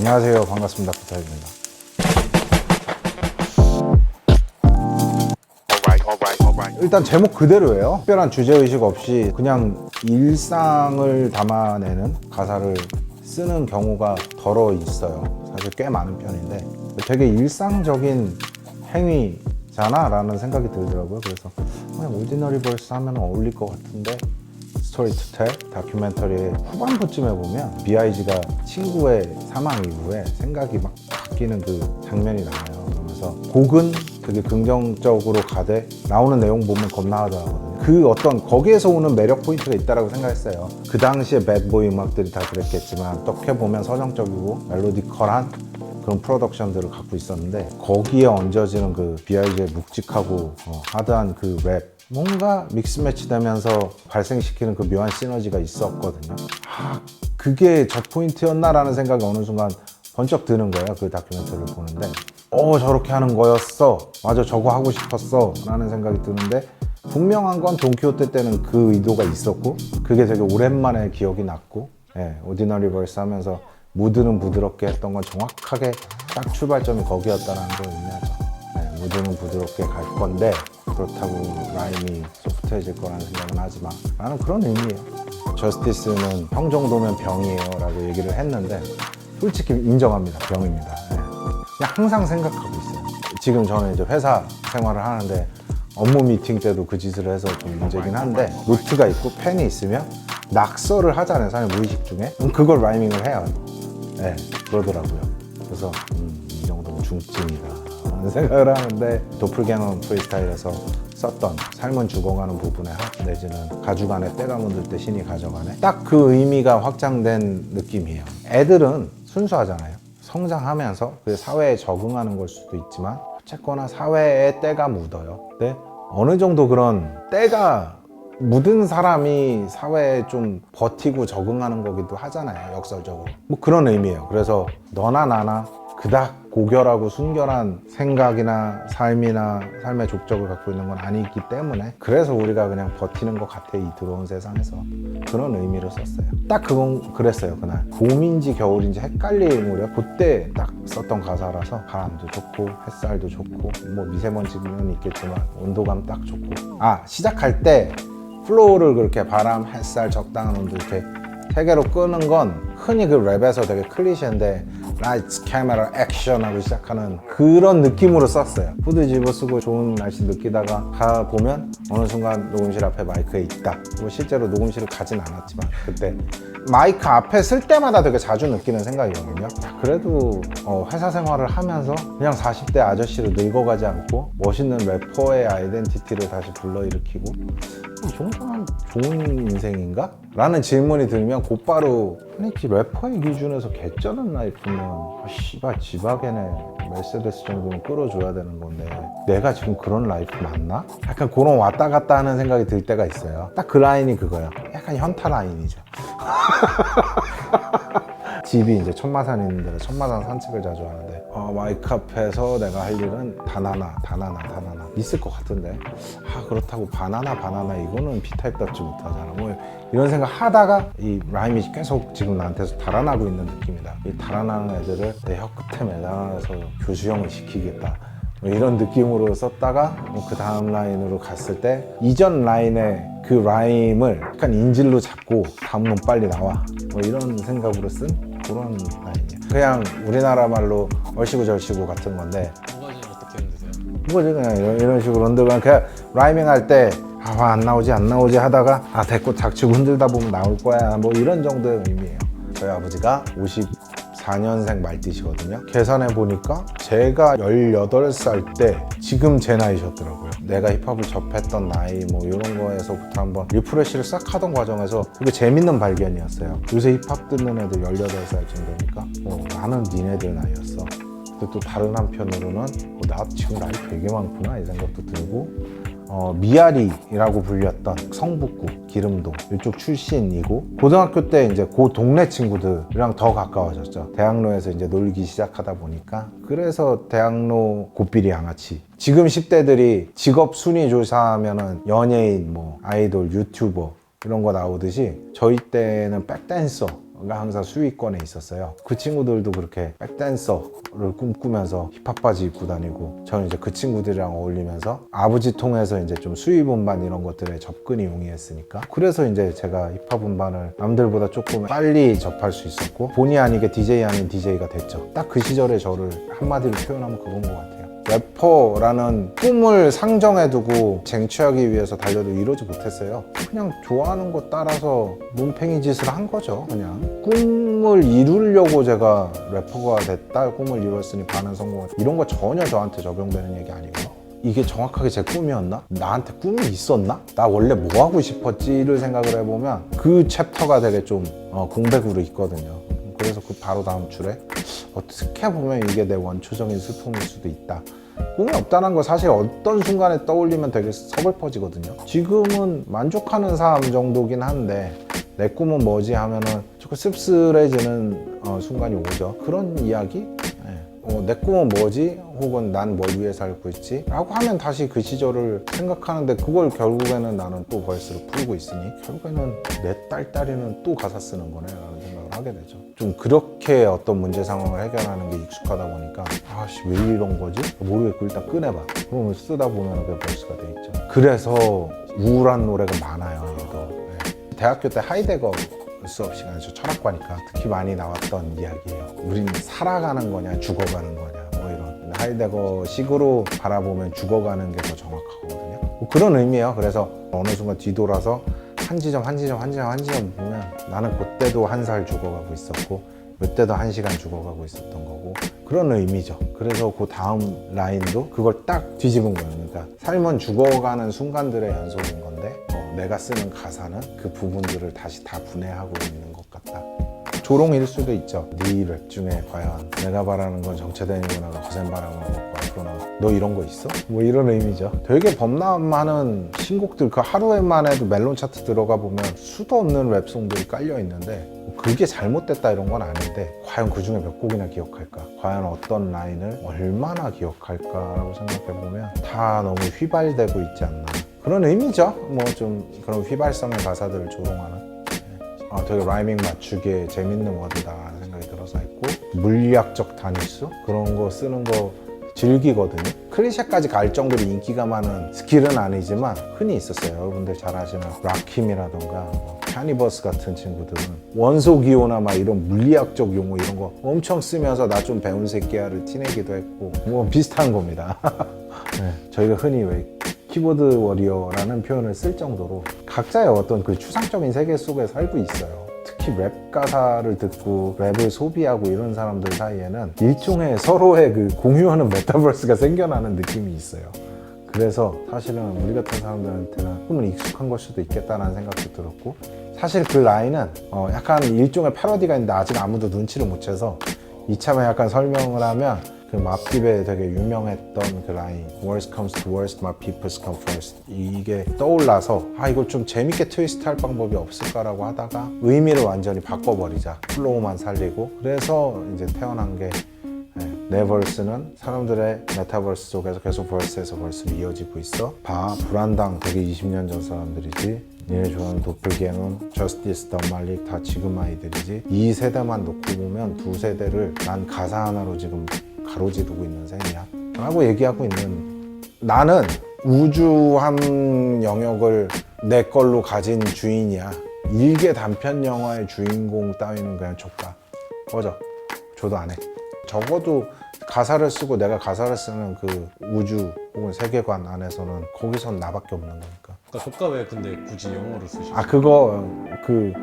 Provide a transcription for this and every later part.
안녕하세요. 반갑습니다. 부탁입니다. 일단 제목 그대로예요. 특별한 주제의식 없이 그냥 일상을 담아내는 가사를 쓰는 경우가 덜어 있어요. 사실 꽤 많은 편인데 되게 일상적인 행위잖아 라는 생각이 들더라고요. 그래서 그냥 오디너리 벌스 하면 어울릴 것 같은데 스토리 투 텔 다큐멘터리의 후반부쯤에 보면 B.I.G가 친구의 사망 이후에 생각이 막 바뀌는 그 장면이 나와요. 그러면서 곡은 되게 긍정적으로 가되 나오는 내용 보면 겁나 하더라고요. 그 어떤 거기에서 오는 매력 포인트가 있다고 생각했어요. 그 당시에 배드보이 음악들이 다 그랬겠지만 어떻게 보면 서정적이고 멜로디컬한 그런 프로덕션들을 갖고 있었는데 거기에 얹어지는 그 B.I.G의 묵직하고 하드한 그 랩 뭔가 믹스매치 되면서 발생시키는 그 묘한 시너지가 있었거든요. 그게 저 포인트였나라는 생각이 어느 순간 번쩍 드는 거예요. 그 다큐멘터리를 보는데 저렇게 하는 거였어, 맞아 저거 하고 싶었어 라는 생각이 드는데 분명한 건 돈키호테 때는 그 의도가 있었고 그게 되게 오랜만에 기억이 났고 오디너리 벌스 하면서 무드는 부드럽게 했던 건 정확하게 딱 출발점이 거기였다는 걸 의미하죠. 무드는 부드럽게 갈 건데 그렇다고 라임이 소프트해질 거라는 생각은 하지 마 라는 그런 의미예요. 저스티스는 형 정도면 병이에요 라고 얘기를 했는데 솔직히 인정합니다. 병입니다. 그냥 항상 생각하고 있어요. 지금 저는 이제 회사 생활을 하는데 업무 미팅 때도 그 짓을 해서 좀 문제긴 한데 노트가 있고 펜이 있으면 낙서를 하잖아요. 사실 무의식 중에 그걸 라이밍을 해요. 그러더라고요. 그래서 이 정도면 중증이다 라는 생각을 하는데 도플갱어 프리스타일에서 썼던 삶은 죽어가는 부분에 내지는 가죽안에 때가 묻을 때 신이 가져가네 딱 그 의미가 확장된 느낌이에요. 애들은 순수하잖아요. 성장하면서 그 사회에 적응하는 걸 수도 있지만 어쨌거나 사회에 때가 묻어요. 근데 어느 정도 그런 때가 묻은 사람이 사회에 좀 버티고 적응하는 거기도 하잖아요. 역설적으로 뭐 그런 의미예요. 그래서 너나 나나 그닥 고결하고 순결한 생각이나 삶이나 삶의 족적을 갖고 있는 건 아니기 때문에 그래서 우리가 그냥 버티는 것 같아 이 더러운 세상에서 그런 의미로 썼어요. 딱 그건 그랬어요. 그날 봄인지 겨울인지 헷갈릴 무렵 그때 딱 썼던 가사라서 바람도 좋고 햇살도 좋고 뭐 미세먼지는 있겠지만 온도감 딱 좋고 시작할 때 플로우를 그렇게 바람, 햇살, 적당한 온도 이렇게 세 개로 끄는 건 흔히 그 랩에서 되게 클리셰인데 라이트, 카메라, 액션 하고 시작하는 그런 느낌으로 썼어요. 후드 집어쓰고 좋은 날씨 느끼다가 가보면 어느 순간 녹음실 앞에 마이크에 있다. 그리고 실제로 녹음실을 가진 않았지만 그때 마이크 앞에 쓸 때마다 되게 자주 느끼는 생각이거든요. 그래도 회사 생활을 하면서 그냥 40대 아저씨로 늙어가지 않고 멋있는 래퍼의 아이덴티티를 다시 불러일으키고 이 정도면 좋은 인생인가? 라는 질문이 들면 곧바로 아니 래퍼의 기준에서 개쩌는 라이프면 씨발 지바겐의 메르세데스 정도는 끌어줘야 되는 건데 내가 지금 그런 라이프 맞나? 약간 그런 왔다 갔다 하는 생각이 들 때가 있어요. 딱 그 라인이 그거예요. 약간 현타 라인이죠. 집이 이제 천마산 있는 데라 천마산 산책을 자주 하는데 마이크 앞에서 내가 할 일은 단 하나 있을 것 같은데 그렇다고 바나나 이거는 B타입답지 못하잖아 뭐 이런 생각 하다가 이 라임이 계속 지금 나한테서 달아나고 있는 느낌이다. 이 달아나는 애들을 내 혀 끝에 매달아서 교수형을 시키겠다 뭐 이런 느낌으로 썼다가 그 다음 라인으로 갔을 때 이전 라인의 그 라임을 약간 인질로 잡고 다음 놈 빨리 나와 뭐 이런 생각으로 쓴 그런 라인이에요. 그냥 우리나라 말로 얼씨구 절씨구 같은 건데 뭐가지 어떻게 힘드세요? 뭐지 그냥 이런 식으로 흔들고 그냥 라이밍 할 때 안 나오지 하다가 됐고 닥치고 흔들다 보면 나올 거야 뭐 이런 정도의 의미예요. 저희 아버지가 54년생 말띠시거든요. 계산해 보니까 제가 18살 때 지금 제 나이셨더라고요. 내가 힙합을 접했던 나이 뭐 이런 거에서부터 한번 리프레시를 싹 하던 과정에서 되게 재밌는 발견이었어요. 요새 힙합 듣는 애들 18살 정도니까 나는 니네들 나이였어. 근데 또 다른 한편으로는 나 지금 나이 되게 많구나 이 생각도 들고 미아리라고 불렸던 성북구, 기름동 이쪽 출신이고 고등학교 때 이제 그 동네 친구들이랑 더 가까워졌죠. 대학로에서 이제 놀기 시작하다 보니까 그래서 대학로 곱비리 양아치. 지금 10대들이 직업 순위 조사하면은 연예인, 뭐 아이돌, 유튜버 이런 거 나오듯이 저희 때는 백댄서 항상 수위권에 있었어요. 그 친구들도 그렇게 백댄서를 꿈꾸면서 힙합 바지 입고 다니고, 저는 이제 그 친구들이랑 어울리면서 아버지 통해서 이제 좀 수위 음반 이런 것들에 접근이 용이했으니까, 그래서 이제 제가 힙합 음반을 남들보다 조금 빨리 접할 수 있었고 본의 아니게 DJ 아닌 DJ가 됐죠. 딱 그 시절에 저를 한마디로 표현하면 그건 것 같아요. 래퍼라는 꿈을 상정해두고 쟁취하기 위해서 달려도 이루지 못했어요. 그냥 좋아하는 거 따라서 문팽이 짓을 한 거죠. 그냥 꿈을 이루려고 제가 래퍼가 됐다, 꿈을 이뤘으니 반은 성공했다, 이런 거 전혀 저한테 적용되는 얘기 아니고요. 이게 정확하게 제 꿈이었나? 나한테 꿈이 있었나? 나 원래 뭐 하고 싶었지를 생각을 해보면 그 챕터가 되게 좀 공백으로 있거든요. 그래서 그 바로 다음 줄에 어떻게 보면 이게 내 원초적인 슬픔일 수도 있다. 꿈이 없다는 거 사실 어떤 순간에 떠올리면 되게 서글퍼지거든요. 지금은 만족하는 삶 정도긴 한데 내 꿈은 뭐지 하면은 조금 씁쓸해지는 순간이 오죠. 그런 이야기? 내 꿈은 뭐지? 혹은 난 뭘 위해 살고 있지? 라고 하면 다시 그 시절을 생각하는데, 그걸 결국에는 나는 또 벌스를 풀고 있으니 결국에는 내 딸딸이는 또 가사 쓰는 거네 라는 생각을 하게 되죠. 좀 그렇게 어떤 문제 상황을 해결하는 게 익숙하다 보니까 아씨 왜 이런 거지? 모르겠고 일단 꺼내봐. 그러면 쓰다 보면 그게 벌스가 돼 있죠. 그래서 우울한 노래가 많아요. 얘도. 대학교 때 하이데거 수업 시간에, 저 철학과니까 특히 많이 나왔던 이야기예요. 우린 살아가는 거냐 죽어가는 거냐 뭐 이런, 하이데거 식으로 바라보면 죽어가는 게 더 정확하거든요. 뭐 그런 의미예요. 그래서 어느 순간 뒤돌아서 한 지점 보면 나는 그때도 1살 죽어가고 있었고 그때도 1시간 죽어가고 있었던 거고, 그런 의미죠. 그래서 그 다음 라인도 그걸 딱 뒤집은 거예요. 그러니까 삶은 죽어가는 순간들의 연속인 건데 내가 쓰는 가사는 그 부분들을 다시 다 분해하고 있는 것 같다. 조롱일 수도 있죠. 네 랩 중에 과연 내가 바라는 건 정체된 이거나 거센 바람을 먹고 왔구나, 너 이런 거 있어? 뭐 이런 의미죠. 되게 범람하는 신곡들, 그 하루에만 해도 멜론 차트 들어가 보면 수도 없는 랩송들이 깔려 있는데 그게 잘못됐다 이런 건 아닌데, 과연 그 중에 몇 곡이나 기억할까? 과연 어떤 라인을 얼마나 기억할까라고 생각해보면 다 너무 휘발되고 있지 않나, 그런 의미죠. 뭐 좀 그런 휘발성의 가사들을 조롱하는, 되게 라이밍 맞추기에 재밌는 워드다라는 생각이 들어서 했고, 물리학적 단위수 그런 거 쓰는 거 즐기거든요. 클리셰까지 갈 정도로 인기가 많은 스킬은 아니지만 흔히 있었어요. 여러분들 잘 아시는 락킴이라던가 카니버스 같은 친구들은 원소 기호나 막 이런 물리학적 용어 이런 거 엄청 쓰면서 나 좀 배운 새끼야를 티내기도 했고, 뭐 비슷한 겁니다. 저희가 흔히 왜 키보드 워리어라는 표현을 쓸 정도로 각자의 어떤 그 추상적인 세계 속에 살고 있어요. 특히 랩 가사를 듣고 랩을 소비하고 이런 사람들 사이에는 일종의 서로의 그 공유하는 메타버스가 생겨나는 느낌이 있어요. 그래서 사실은 우리 같은 사람들한테는 꿈은 익숙한 걸 수도 있겠다는 생각도 들었고, 사실 그 라인은 약간 일종의 패러디가 있는데 아직 아무도 눈치를 못 채서 이참에 약간 설명을 하면, 그 맙딥에 되게 유명했던 그 라인 Worst comes to worst, my peoples come first, 이게 떠올라서 이걸 좀 재밌게 트위스트 할 방법이 없을까라고 하다가 의미를 완전히 바꿔버리자, 플로우만 살리고, 그래서 이제 태어난 게 내 벌스는 사람들의 메타버스 속에서 계속 벌스에서 벌스로 이어지고 있어. 불안당 되게 20년 전 사람들이지. 니네 좋아하는 도플갱은 저스티스 더 말릭 다 지금 아이들이지. 이 세대만 놓고 보면 두 세대를 난 가사 하나로 지금 가로지르고 있는 셈이야 라고 얘기하고 있는, 나는 우주 한 영역을 내 걸로 가진 주인이야. 일개 단편 영화의 주인공 따위는 그냥 족가 꺼져. 저도 안 해. 적어도 가사를 쓰고 내가 가사를 쓰는 그 우주 혹은 세계관 안에서는 거기선 나밖에 없는 거니까. 그러니까 저가 왜 근데 굳이 영어로 쓰시죠? 그거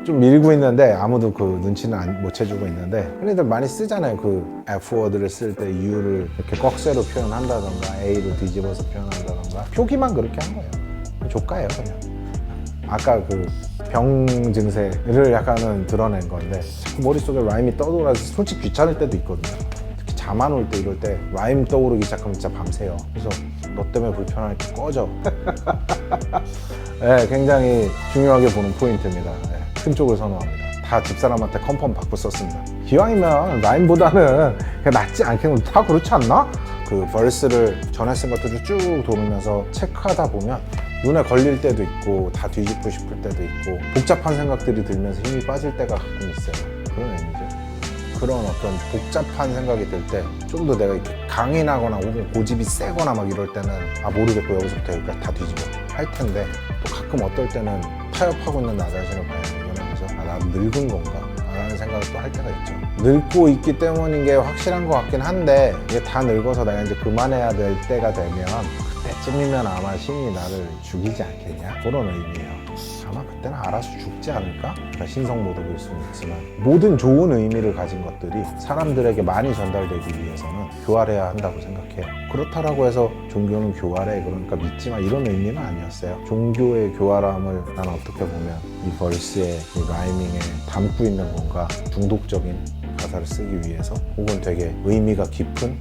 좀 밀고 있는데 아무도 그 눈치는 못 채주고 있는데, 흔히들 많이 쓰잖아요. 그 F워드를 쓸 때 U를 이렇게 꺽쇠로 표현한다던가 A로 뒤집어서 표현한다던가, 표기만 그렇게 한 거예요. 조카예요 그냥. 아까 그 병 증세를 약간은 드러낸 건데, 자꾸 머릿속에 라임이 떠돌아서 솔직히 귀찮을 때도 있거든요. 특히 잠 안 올 때 이럴 때 라임 떠오르기 시작하면 진짜 밤새요. 그래서 너 때문에 불편하니까 꺼져. 네, 굉장히 중요하게 보는 포인트입니다. 네, 큰 쪽을 선호합니다. 다 집사람한테 컨펌 받고 썼습니다. 기왕이면 라임보다는 그냥 낫지 않겠는, 다 그렇지 않나? 그 벌스를 전에 쓴 것들을 쭉 돌으면서 체크하다 보면 눈에 걸릴 때도 있고 다 뒤집고 싶을 때도 있고 복잡한 생각들이 들면서 힘이 빠질 때가 가끔 있어요. 그런 어떤 복잡한 생각이 들 때 좀 더 내가 이렇게 강인하거나 혹은 고집이 세거나 막 이럴 때는 아 모르겠고 여기서부터 여기까지 다 뒤집어 할 텐데 또 가끔 어떨 때는 타협하고 있는 나 자신을 발견하면서 아 나 늙은 건가 라는 생각을 또 할 때가 있죠. 늙고 있기 때문인 게 확실한 것 같긴 한데 이게 다 늙어서 내가 이제 그만해야 될 때가 되면 그때쯤이면 아마 신이 나를 죽이지 않겠냐 그런 의미예요. 아마 그때는 알아서 죽지 않을까? 그러니까 신성모독일 수는 있지만 모든 좋은 의미를 가진 것들이 사람들에게 많이 전달되기 위해서는 교활해야 한다고 생각해요. 그렇다라고 해서 종교는 교활해 그러니까 믿지 마 이런 의미는 아니었어요. 종교의 교활함을 난 어떻게 보면 이 벌스에 이 라이밍에 담고 있는 뭔가 중독적인 가사를 쓰기 위해서 혹은 되게 의미가 깊은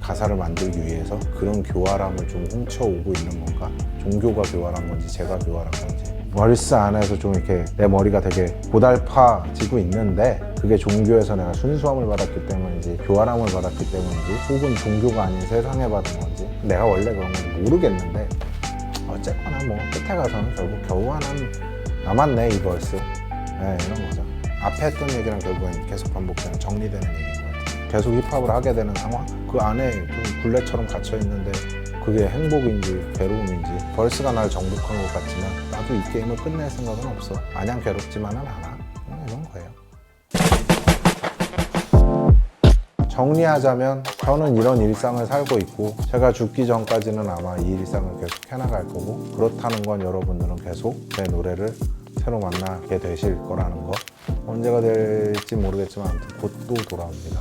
가사를 만들기 위해서 그런 교활함을 좀 훔쳐오고 있는 건가? 종교가 교활한 건지 제가 교활한 건지 벌스 안에서 좀 이렇게 내 머리가 되게 고달파지고 있는데 그게 종교에서 내가 순수함을 받았기 때문인지 교활함을 받았기 때문인지 혹은 종교가 아닌 세상에 받은 건지 내가 원래 그런 건지 모르겠는데 어쨌거나 뭐 끝에 가서는 결국 겨우 하나는 남았네 이 벌스. 네, 이런 거죠. 앞에 했던 얘기랑 결국엔 계속 반복되는 정리되는 얘기인 것 같아요. 계속 힙합을 하게 되는 상황 그 안에 좀 굴레처럼 gat혀 있는데 그게 행복인지 괴로움인지 벌스가 날 정복한 것 같지만 나도 이 게임을 끝낼 생각은 없어. 마냥 괴롭지만은 않아. 이런 거예요. 정리하자면 저는 이런 일상을 살고 있고 제가 죽기 전까지는 아마 이 일상을 계속 해나갈 거고 그렇다는 건 여러분들은 계속 제 노래를 새로 만나게 되실 거라는 거 언제가 될지 모르겠지만 아무튼 곧 또 돌아옵니다.